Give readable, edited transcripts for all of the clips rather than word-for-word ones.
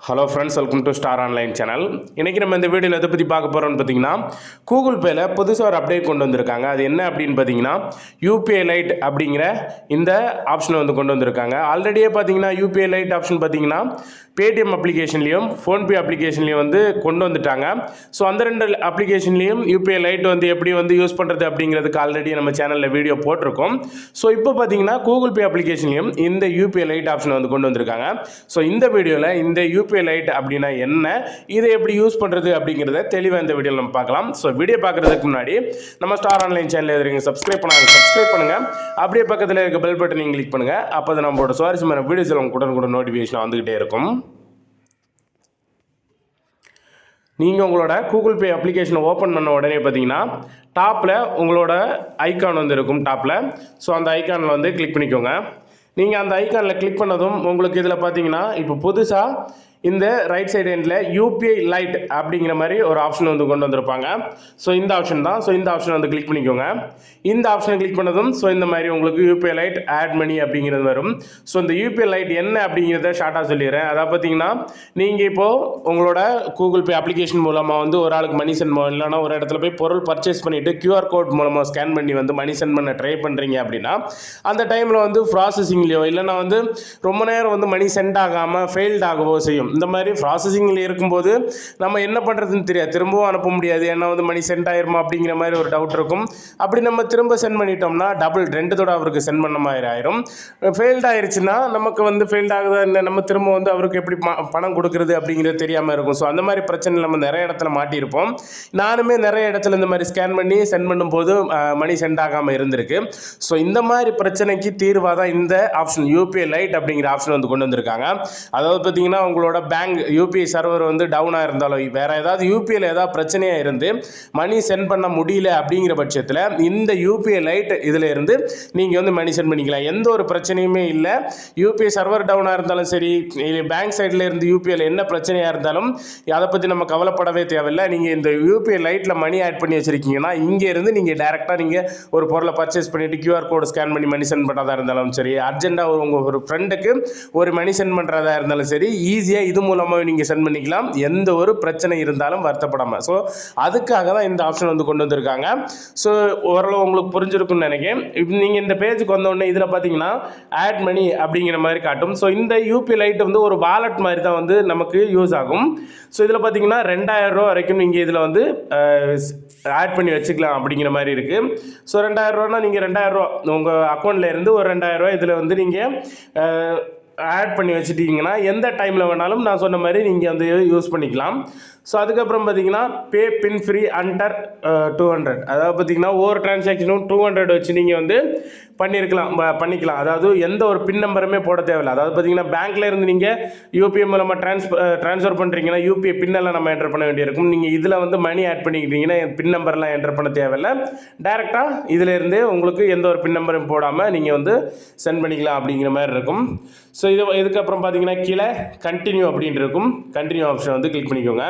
Hello friends, welcome to star online channel. இன்றைக்கி நம்ம இந்த வீடியோவில் எதை பற்றி பார்க்க போகிறோம்னு பார்த்தீங்கன்னா, கூகுள் பேயில் புதுசாக ஒரு அப்டேட் கொண்டு வந்திருக்காங்க. அது என்ன அப்படின்னு பார்த்தீங்கன்னா, யூபிஐ லைட் அப்படிங்கிற இந்த ஆப்ஷனை வந்து கொண்டு வந்திருக்காங்க. ஆல்ரெடியே பார்த்தீங்கன்னா யூபிஐ லைட் ஆப்ஷன் பார்த்தீங்கன்னா பேடிஎம் அப்ளிகேஷன்லேயும் ஃபோன்பே அப்ளிகேஷன்லேயும் வந்து கொண்டு வந்துட்டாங்க. ஸோ அந்த ரெண்டு அப்ளிகேஷன்லேயும் யூபிஐ லைட் வந்து எப்படி வந்து யூஸ் பண்ணுறது அப்படிங்கிறதுக்கு ஆல்ரெடி நம்ம சேனலில் வீடியோ போட்டிருக்கோம். ஸோ இப்போ பார்த்தீங்கன்னா கூகுள் பே அப்ளிகேஷன்லேயும் இந்த யூபிஐ லைட் ஆப்ஷனை வந்து கொண்டு வந்திருக்காங்க. ஸோ இந்த வீடியோவில் இந்த யூபிஐ லைட் அப்படின்னா என்ன, இதை எப்படி யூஸ் பண்ணுறது அப்படிங்கிறத தெளிவாக இந்த வீடியோவில் நம்ம பார்க்கலாம். ஸோ வீடியோ பார்க்குறதுக்கு முன்னாடி நம்ம ஸ்டார் ஆன்லைன் சேனல் எதிர்க்கு சப்ஸ்கிரைப் பண்ணுங்கள். அப்படியே பக்கத்தில் இருக்க பெல் பட்டனையும் கிளிக் பண்ணுங்கள். அப்போ அது நம்மளோட சுவாரஸ்யமான வீடியோஸில் உங்களுக்கு கூட நோட்டிஃபிகேஷன் வந்துகிட்டே இருக்கும். நீங்கள் உங்களோட கூகுள் பே அப்ளிகேஷனை ஓப்பன் பண்ண உடனே பார்த்தீங்கன்னா டாப்பில் உங்களோட ஐக்கான் வந்து இருக்கும் டாப்பில். ஸோ அந்த ஐக்கானில் வந்து கிளிக் பண்ணிக்கோங்க. நீங்கள் அந்த ஐக்கானில் கிளிக் பண்ணதும் உங்களுக்கு இதில் பார்த்தீங்கன்னா இப்போ புதுசாக இந்த ரைட் சைடு எண்டில் யூபிஐ லைட் அப்படிங்கிற மாதிரி ஒரு ஆப்ஷன் வந்து கொண்டு வந்திருப்பாங்க. ஸோ இந்த ஆப்ஷன் தான். ஸோ இந்த ஆப்ஷன் வந்து கிளிக் பண்ணிக்கோங்க. இந்த ஆப்ஷனை கிளிக் பண்ணதும் ஸோ இந்த மாதிரி உங்களுக்கு யூபிஐ லைட் ஆட் மணி அப்படிங்கிறது வரும். ஸோ இந்த யூபிஐ லைட் என்ன அப்படிங்கிறத ஷார்ட்டாக சொல்லிடுறேன். அதாவது பார்த்தீங்கன்னா நீங்கள் இப்போது உங்களோட கூகுள் பே அப்ளிகேஷன் மூலமாக வந்து ஒரு ஆளுக்கு மணி சென்ட் இல்லைனா ஒரு இடத்துல போய் பொருள் பர்ச்சேஸ் பண்ணிவிட்டு கியூஆர் கோட் மூலமாக ஸ்கேன் பண்ணி வந்து மணி சென்ட் பண்ண ட்ரை பண்ணுறீங்க அப்படின்னா அந்த டைமில் வந்து ப்ராசஸிங்லேயோ இல்லைனா வந்து ரொம்ப நேரம் வந்து மணி சென்ட் ஆகாமல் ஃபெயில்ட் ஆகவோ செய்யும். இந்த மாதிரி ப்ராசஸிங்கில் இருக்கும்போது நம்ம என்ன பண்ணுறதுன்னு தெரியாது, திரும்பவும் அனுப்ப முடியாது, ஏன்னா வந்து மணி சென்ட் ஆயிருமா அப்படிங்கிற மாதிரி ஒரு டவுட் இருக்கும். அப்படி நம்ம திரும்ப சென்ட் பண்ணிட்டோம்னா டபுள் 2 தடவை அவருக்கு சென்ட் பண்ண மாதிரி ஆயிரும். ஃபெயில்ட் ஆயிடுச்சுன்னா நமக்கு வந்து ஃபெயில்ட் ஆகுதா இல்லை நம்ம திரும்ப வந்து அவருக்கு எப்படி பணம் கொடுக்குறது அப்படிங்கிறது தெரியாமல் இருக்கும். ஸோ அந்த மாதிரி பிரச்சனை நம்ம நிறைய இடத்துல மாட்டியிருப்போம். நானுமே நிறைய இடத்துல இந்த மாதிரி ஸ்கேன் பண்ணி சென்ட் பண்ணும்போது மணி சென்ட் ஆகாமல் இருந்திருக்கு. ஸோ இந்த மாதிரி பிரச்சனைக்கு தீர்வாக தான் இந்த ஆப்ஷன் யூபிஐ லைட் அப்படிங்கிற ஆப்ஷன் வந்து கொண்டு வந்திருக்காங்க. அதாவது பார்த்தீங்கன்னா உங்களோட பேங்க் யூபிஐ சர்வர் வந்து டவுனாக இருந்தாலும் வேறு ஏதாவது யூபிஐயில் ஏதாவது பிரச்சனையாக இருந்து மணி சென்ட் பண்ண முடியல அப்படிங்கிற பட்சத்தில் இந்த யூபிஐ லைட் இதில் இருந்து நீங்கள் வந்து மணி சென்ட் பண்ணிக்கலாம். எந்த ஒரு பிரச்சனையுமே இல்லை. யூபிஐ சர்வர் டவுனாக இருந்தாலும் சரி, பேங்க் சைடில் இருந்து யூபிஐயில் என்ன பிரச்சனையாக இருந்தாலும் அதை பற்றி நம்ம கவலைப்படவே தேவையில்லை. நீங்கள் இந்த யூபிஐ லைட்டில் மணி ஆட் பண்ணி வச்சுருக்கீங்கன்னா இங்கே இருந்து நீங்கள் டேரெக்டாக நீங்கள் ஒரு பொருளை பர்ச்சேஸ் பண்ணிவிட்டு கியூஆர் கோடு ஸ்கேன் பண்ணி மணி சென்ட் பண்ணுறதா இருந்தாலும் சரி, அர்ஜென்ட்டாக உங்கள் ஒரு ஃப்ரெண்டுக்கு ஒரு மணி சென்ட் பண்ணுறதா இருந்தாலும் சரி, ஈஸியாக இது மூலமாக நீங்கள் சென்ட் பண்ணிக்கலாம். எந்த ஒரு பிரச்சனை இருந்தாலும் வருத்தப்படாமல். ஸோ அதுக்காக தான் இந்த ஆப்ஷன் வந்து கொண்டு வந்திருக்காங்க. ஸோ ஓரளவு உங்களுக்கு புரிஞ்சிருக்குன்னு நினைக்கிறேன். இப்போ நீங்கள் இந்த பேஜுக்கு வந்தோடனே இதில் பார்த்தீங்கன்னா ஆட் மணி அப்படிங்கிற மாதிரி காட்டும். ஸோ இந்த யூபிஐ லைட் வந்து ஒரு வாலெட் மாதிரி தான் வந்து நமக்கு யூஸ் ஆகும். ஸோ இதில் பார்த்தீங்கன்னா 2000 ரூபா வரைக்கும் நீங்கள் இதில் வந்து ஆட் பண்ணி வச்சுக்கலாம் அப்படிங்கிற மாதிரி இருக்குது. ஸோ 2000 ரூபானா நீங்கள் 2000 ரூபா உங்கள் அக்கௌண்ட்டில் இருந்து ஒரு 2000 ரூபா இதில் வந்து நீங்கள் ஆட் பண்ணி வச்சுட்டிங்கன்னா எந்த டைமில் வேணாலும் நான் சொன்ன மாதிரி நீங்கள் வந்து யூஸ் பண்ணிக்கலாம். ஸோ அதுக்கப்புறம் பார்த்தீங்கன்னா பே பின் ஃப்ரீ அண்டர் 200, அதாவது பார்த்தீங்கன்னா ஒவ்வொரு டிரான்சாக்ஷனும் 200 வச்சு நீங்கள் வந்து பண்ணிக்கலாம். அதாவது எந்த ஒரு பின் நம்பருமே போட தேவையில்லை. அதாவது பார்த்தீங்கன்னா பேங்க்கில் இருந்து நீங்கள் யூபிஐ மூலமாக ட்ரான்ஸ்ஃபர் பண்ணுறீங்கன்னா யூபிஐ பின்னெல்லாம் நம்ம என்டர் பண்ண வேண்டியிருக்கும். நீங்கள் இதில் வந்து மணி ஆட் பண்ணிக்கிட்டீங்கன்னா பின் நம்பர்லாம் என்டர் பண்ண தேவையில்லை. டேரெக்டாக இதில் இருந்து உங்களுக்கு எந்த ஒரு பின் நம்பரும் போடாமல் நீங்கள் வந்து சென்ட் பண்ணிக்கலாம் அப்படிங்கிற மாதிரி இருக்கும். ஸோ இதுக்கப்புறம் பார்த்தீங்கன்னா கீழே கண்டினியூ அப்படின்னு இருக்கும். கண்டினியூ ஆப்ஷன் வந்து கிளிக் பண்ணிக்கோங்க.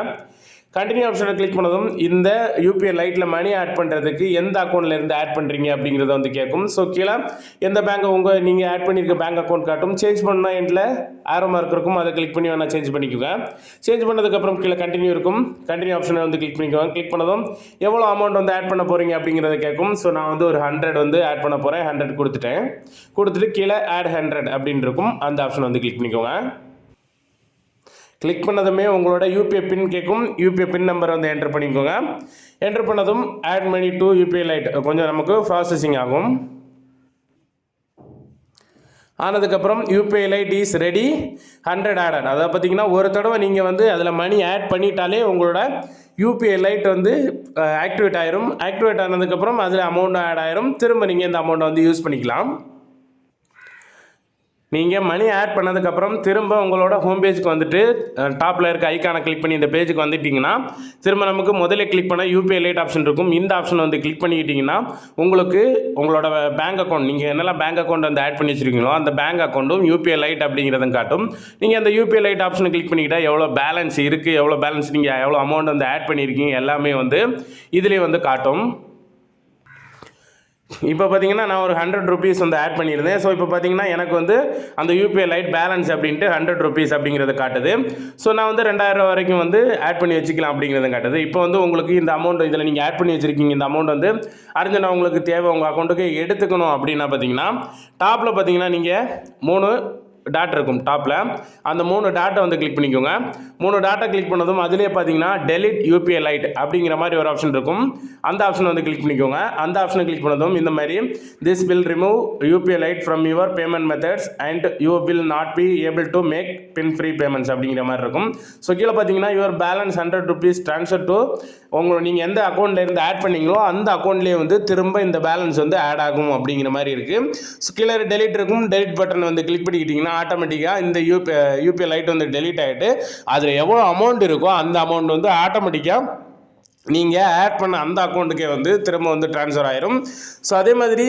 கண்டினியூ ஆப்ஷனை கிளிக் பண்ணதும் இந்த யூபிஐ லைட்டில் மணி ஆட் பண்ணுறதுக்கு எந்த அக்கௌண்ட்லேருந்து ஆட் பண்ணுறீங்க அப்படிங்கிறத வந்து கேட்கும். ஸோ கீழே எந்த பேங்க் நீங்கள் ஆட் பண்ணியிருக்க பேங்க் அக்கௌண்ட் காட்டும். சேஞ்ச் பண்ணால் எண்டில் ஆரோ மார்க் இருக்கும், அதை கிளிக் பண்ணி வேணால் சேஞ்ச் பண்ணிக்கோங்க. சேஞ்ச் பண்ணதுக்கப்புறம் கீழே கண்டினியூ இருக்கும். கண்டினியூ ஆப்ஷனை வந்து கிளிக் பண்ணிக்கோங்க. கிளிக் பண்ணதும் எவ்வளோ அமௌண்ட் வந்து ஆட் பண்ண போகிறீங்க அப்படிங்கிறத கேட்கும். ஸோ நான் வந்து ஒரு 100 வந்து ஆட் பண்ண போகிறேன். 100 கொடுத்துட்டு கீழே ஆட் 100 அப்படின்னு இருக்கும். அந்த ஆப்ஷன் வந்து கிளிக் பண்ணிக்கோங்க. கிளிக் பண்ணதுமே உங்களோட யூபிஐ பின் கேட்கும். யூபிஐ பின் நம்பர் வந்து என்டர் பண்ணிக்கோங்க. என்டர் பண்ணதும் add money to UPI lite கொஞ்சம் நமக்கு ப்ராசஸிங் ஆகும். ஆனதுக்கப்புறம் UPI lite is ready 100 added. அதாவது பார்த்தீங்கன்னா ஒரு தடவை நீங்கள் வந்து அதில் மணி ஆட் பண்ணிட்டாலே உங்களோட யூபிஐ லைட் வந்து ஆக்டிவேட் ஆயிரும். ஆக்டிவேட் ஆனதுக்கப்புறம் அதில் அமௌண்ட் ஆட் ஆயிரும். திரும்ப நீங்கள் இந்த அமௌண்ட்டை வந்து யூஸ் பண்ணிக்கலாம். நீங்கள் மணி ஆட் பண்ணதுக்கப்புறம் திரும்ப உங்களோட ஹோம் பேஜுக்கு வந்துட்டு டாப்பில் இருக்க ஐக்கானை கிளிக் பண்ணி இந்த பேஜுக்கு வந்துட்டிங்கன்னா திரும்ப நமக்கு முதல்ல கிளிக் பண்ண யூபிஐ லைட் ஆப்ஷன் இருக்கும். இந்த ஆப்ஷன் வந்து கிளிக் பண்ணிக்கிட்டிங்கன்னா உங்களுக்கு உங்களோட பேங்க் அக்கௌண்ட் நீங்கள் என்னெல்லாம் பேங்க் அக்கௌண்ட் வந்து ஆட் பண்ணி வச்சுருக்கீங்களோ அந்த பேங்க் அக்கௌண்ட்டும் யூபிஐ லைட் அப்படிங்கிறதும் காட்டும். நீங்கள் அந்த யூபிஐ லைட் ஆப்ஷனை கிளிக் பண்ணிக்கிட்டால் எவ்வளோ பேலன்ஸ் இருக்குது, எவ்வளோ பேலன்ஸ் நீங்கள் எவ்வளோ அமௌண்ட் வந்து ஆட் பண்ணியிருக்கீங்க எல்லாமே வந்து இதிலே வந்து காட்டும். இப்போ பார்த்தீங்கன்னா நான் ஒரு 100 rupees வந்து ஆட் பண்ணியிருந்தேன். ஸோ இப்போ பார்த்தீங்கன்னா எனக்கு வந்து அந்த யூபிஐ லைட் பேலன்ஸ் அப்படின்ட்டு 100 rupees அப்படிங்கிறத காட்டுது. ஸோ நான் வந்து 2000 வரைக்கும் வந்து ஆட் பண்ணி வச்சுக்கலாம் அப்படிங்கிறத காட்டுது. இப்போ வந்து உங்களுக்கு இந்த அமௌண்ட் இதில் நீங்கள் ஆட் பண்ணி வச்சுருக்கீங்க. இந்த அமௌண்ட் வந்து அர்ஜென்ட்டாக உங்களுக்கு தேவை உங்கள் அக்கௌண்ட்டுக்கு எடுத்துக்கணும் அப்படின்னா பார்த்தீங்கன்னா டாப்பில் பார்த்தீங்கன்னா நீங்கள் 3 டாட் இருக்கும் டாப்பில். அந்த 3 டாட்டை வந்து கிளிக் பண்ணிக்கோங்க. 3 டாட்டை கிளிக் பண்ணதும் அதிலே பார்த்தீங்கன்னா டெலிட் யூபிஐ லைட் அப்படிங்கிற மாதிரி ஒரு ஆப்ஷன் இருக்கும். அந்த ஆப்ஷனை வந்து கிளிக் பண்ணிக்கோங்க. அந்த ஆப்ஷனை கிளிக் பண்ணதும் இந்த மாதிரி this will remove UPI lite from your payment methods and you will not be able to make PIN free payments அப்படிங்கிற மாதிரி இருக்கும். ஸோ கீழே பார்த்தீங்கன்னா your balance 100 rupees transfer to உங்களை நீங்கள் எந்த அக்கௌண்ட்லேருந்து ஆட் பண்ணீங்களோ அந்த அக்கௌண்ட்லேயே வந்து திரும்ப இந்த பேலன்ஸ் வந்து ஆட் ஆகும் அப்படிங்கிற மாதிரி இருக்குது. ஸோ கீழே டெலிட் இருக்கும். டெலிட் பட்டன் வந்து கிளிக் பண்ணிக்கிட்டிங்கன்னா ஆட்டோமேட்டிக்காக இந்த யூபிஐ லைட் வந்து டெலிட் ஆகிட்டு அதில் எவ்வளோ அமௌண்ட் இருக்கோ அந்த அமௌண்ட் வந்து ஆட்டோமேட்டிக்காக நீங்கள் ஆட் பண்ண அந்த அக்கௌண்ட்டுக்கே வந்து திரும்ப வந்து ட்ரான்ஸ்ஃபர் ஆயிரும். ஸோ அதே மாதிரி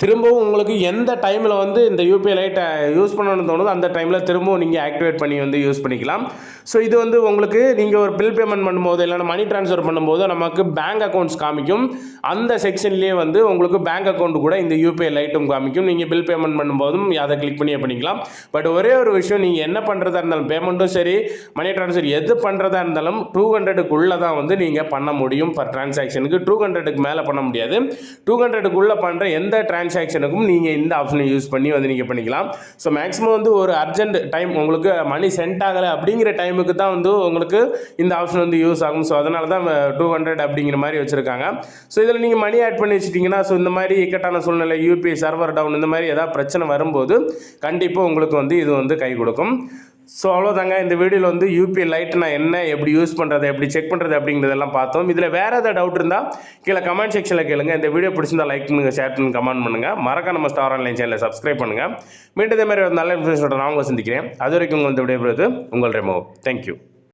திரும்பவும் உங்களுக்கு எந்த டைமில் வந்து இந்த யூபிஐ லைட்டை யூஸ் பண்ணணும்னு தோணுதோ அந்த டைமில் திரும்பவும் நீங்கள் ஆக்டிவேட் பண்ணி வந்து யூஸ் பண்ணிக்கலாம். ஸோ இது வந்து உங்களுக்கு நீங்கள் ஒரு பில் பேமெண்ட் பண்ணும்போது இல்லைனா மணி ட்ரான்ஸ்ஃபர் பண்ணும்போது நமக்கு பேங்க் அக்கௌண்ட்ஸ் காமிக்கும். அந்த செக்ஷன்லேயே வந்து உங்களுக்கு பேங்க் அக்கௌண்ட் கூட இந்த யூபிஐ லைட்டும் காமிக்கும். நீங்கள் பில் பேமெண்ட் பண்ணும்போதும் அதை கிளிக் பண்ணியே பண்ணிக்கலாம். பட் ஒரே ஒரு விஷயம், நீங்கள் என்ன பண்ணுறதா இருந்தாலும் பேமெண்ட்டும் சரி மணி ட்ரான்ஸ்ஃபர் எது பண்ணுறதா இருந்தாலும் 200க்குள்ளே தான் வந்து நீங்கள் பண்ண முடியும். பர் டிரான்சாக்ஷனுக்கு 200க்கு மேலே பண்ண முடியாது. 200க்குள்ளே பண்ணுற எந்த டிரான்சாக்ஷனுக்கும் நீங்கள் இந்த ஆப்ஷனை யூஸ் பண்ணி வந்து நீங்கள் பண்ணிக்கலாம். ஸோ மேக்ஸிமம் வந்து ஒரு அர்ஜென்ட் டைம் உங்களுக்கு மணி சென்ட் ஆகலை அப்படிங்கிற டைமுக்கு தான் வந்து உங்களுக்கு இந்த ஆப்ஷன் வந்து யூஸ் ஆகும். ஸோ அதனால தான் 200 அப்படிங்கிற மாதிரி வச்சுருக்காங்க. ஸோ இதில் நீங்கள் மணி ஆட் பண்ணி வச்சுட்டிங்கன்னா ஸோ இந்த மாதிரி இக்கட்டான சூழ்நிலை யூபிஐ சர்வர் டவுன் இந்த மாதிரி ஏதாவது பிரச்சனை வரும்போது கண்டிப்பாக உங்களுக்கு வந்து இது வந்து கை கொடுக்கும். ஸோ அவ்வளோதாங்க. இந்த வீடியோவில் வந்து யூபிஐ லைட் நான் என்ன எப்படி யூஸ் பண்ணுறது எப்படி செக் பண்ணுறது அப்படிங்கிறதெல்லாம் பார்த்தோம். இதில் வேறு ஏதாவது டவுட் இருந்தால் கீழே கமெண்ட் செக்ஷனில் கேளுங்க. இந்த வீடியோ பிடிச்சிருந்தால் லைக் பண்ணுங்கள், ஷேர் பண்ணுங்கள், கமெண்ட் பண்ணுங்கள். மறக்காம நம்ம ஸ்டார் ஆன்லைன் சேனலை சப்ஸ்கிரைப் பண்ணுங்கள். மீண்டும் இதே மாதிரி ஒரு நல்ல இன்ஃபர்மேஷனோட நான் உங்களை சந்திக்கிறேன். அது வரைக்கும் உங்கள் விடைபெறுவது உங்கள் ரெமோ. தேங்க்யூ.